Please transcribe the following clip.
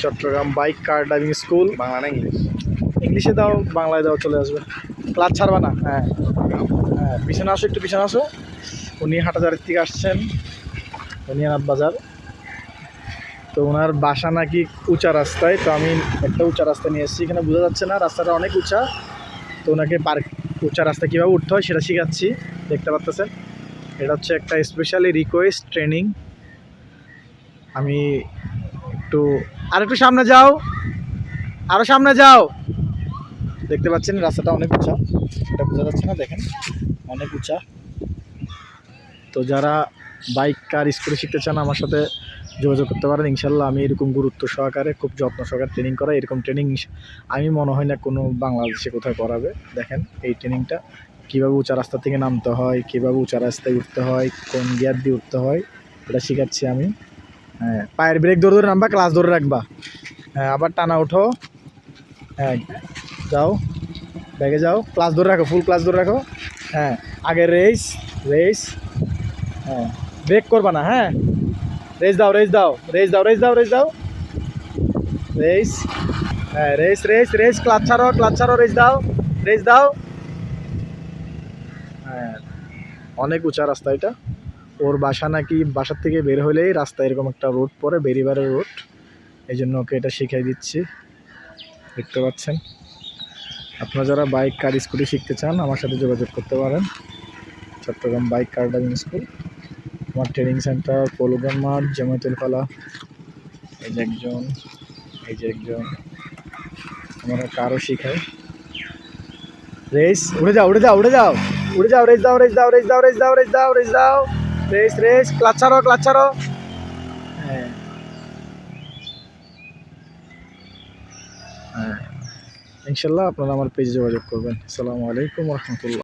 Chittagong bike কার driving school. Bangla না English? ইংলিশে দাও, বাংলায় দাও, চলে আসবে। ক্লাস ছাড়বা না? হ্যাঁ হ্যাঁ, পিছনে আসো, একটু পিছনে আসো। উনি হাটাজারির থেকে আসছেন, বনিয়ানাথ বাজার। তো ওনার বাসা নাকি উঁচা রাস্তায়, তো আমি একটা উঁচা রাস্তায় নিয়ে এসেছি। এখানে বোঝা যাচ্ছে না, রাস্তাটা অনেক উঁচা। তো ওনাকে উঁচা রাস্তায় কীভাবে উঠতে হয় সেটা শেখাচ্ছি, দেখতে পাচ্ছেন। এটা হচ্ছে একটা স্পেশালি রিকোয়েস্ট ট্রেনিং। আমি একটু সামনে যাও, আরও সামনে যাও। দেখতে পাচ্ছেন রাস্তাটা অনেক উঁচা, এটা বোঝা যাচ্ছে না, দেখেন অনেক উঁচা। তো যারা বাইক কার স্কুটি শিখতে চান আমার সাথে যোগাযোগ করতে পারেন। ইনশাল্লাহ আমি এরকম গুরুত্ব সহকারে, খুব যত্ন সহকারে ট্রেনিং করা। এরকম ট্রেনিং আমি মনে হয় না কোনো বাংলাদেশে কোথাও করাবে। দেখেন এই ট্রেনিংটা কীভাবে উঁচা রাস্তা থেকে নামতে হয়, কীভাবে উঁচা রাস্তায় উঠতে হয়, কোন গিয়ার দিয়ে উঠতে হয়, এটা শেখাচ্ছি আমি। হ্যাঁ, পায়ের ব্রেক ধরে ধরে নামবা, ক্লাস ধরে রাখবা। হ্যাঁ, আবার টানা ওঠো। হ্যাঁ, যাও, ব্যাগে যাও, ক্লাস ধরে রাখো, ফুল ক্লাস ধরে রাখো। হ্যাঁ, আগে রেস রেস। হ্যাঁ, ব্রেক করবা না। হ্যাঁ, রেস দাও রেস দাও রেস দাও রেস দাও রেস দাও রেস। হ্যাঁ, রেস রেস রেস, ক্লাচ ছাড়ো ক্লাচ ছাড়ো, রেস দাও রেস দাও। হ্যাঁ, অনেক উঁচা রাস্তা এটা। ওর বাসা নাকি বাসার থেকে বের হলেই রাস্তা এরকম একটা রোড পড়ে, বেরিবারের রোড। এই জন্য ওকে এটা শিখাই দিচ্ছি, দেখতে পাচ্ছেন। আপনারা যারা বাইক কার স্কুটি শিখতে চান আমার সাথে যোগাযোগ করতে পারেন। চট্টগ্রাম বাইক কার ড্রাইভিং স্কুল, আমার ট্রেনিং সেন্টার পৌলগ্রাম মাঠ, জামায়াতুল ফালাহ। এই যে একজন, এই যে একজন, আমরা কারও শিখাই। রেস, উড়ে যাও উড়ে যাও উড়ে যাও উড়ে যাও, রেস দাও রেস দাও রেস দাও রেস দাও রেস দাও রেস দাও, রেস রেস, ক্লাচ ছাড়ো ক্লাচ ছাড়ো। হ্যাঁ হ্যাঁ, ইনশাল্লাহ আপনারা আমার পেজে যোগাযোগ করবেন। আসসালামু আলাইকুম রহমতুল্লাহ।